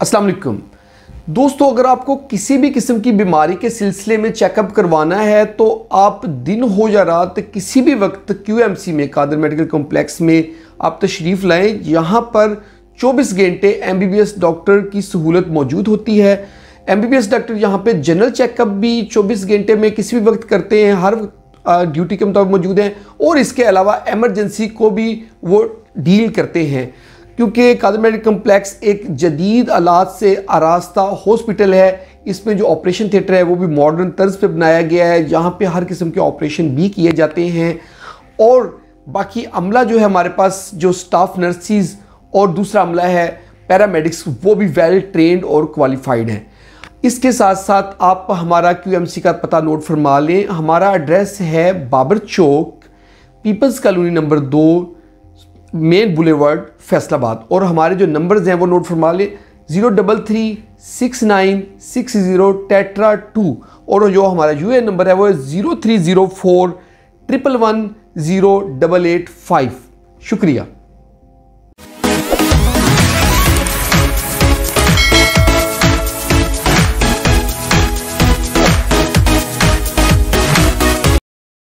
अस्सलाम वालेकुम दोस्तों, अगर आपको किसी भी किस्म की बीमारी के सिलसिले में चेकअप करवाना है तो आप दिन हो या रात किसी भी वक्त QMC में कादर मेडिकल कॉम्प्लेक्स में आप तशरीफ़ लाएं। यहाँ पर 24 घंटे MBBS डॉक्टर की सहूलत मौजूद होती है। MBBS डॉक्टर यहाँ पे जनरल चेकअप भी 24 घंटे में किसी भी वक्त करते हैं, हर ड्यूटी के मुताबिक मौजूद हैं, और इसके अलावा एमरजेंसी को भी वो डील करते हैं, क्योंकि कादर मेडिकल कॉम्प्लेक्स एक जदीद आलात से आरास्ता हॉस्पिटल है। इसमें जो ऑपरेशन थिएटर है वो भी मॉडर्न तर्ज पे बनाया गया है, जहाँ पे हर किस्म के ऑपरेशन भी किए जाते हैं। और बाकी अमला जो है हमारे पास, जो स्टाफ नर्सिस और दूसरा अमला है पैरामेडिक्स, वो भी वेल ट्रेंड और क्वालिफाइड हैं। इसके साथ साथ आप हमारा QMC का पता नोट फरमा लें। हमारा एड्रेस है Babar Chowk, People's colony number 2, main boulevard, Faisalabad. और हमारे जो नंबर्स हैं वो नोट फरमा लें, 0336960 और जो हमारा UN नंबर है वो है 030411108885। शुक्रिया।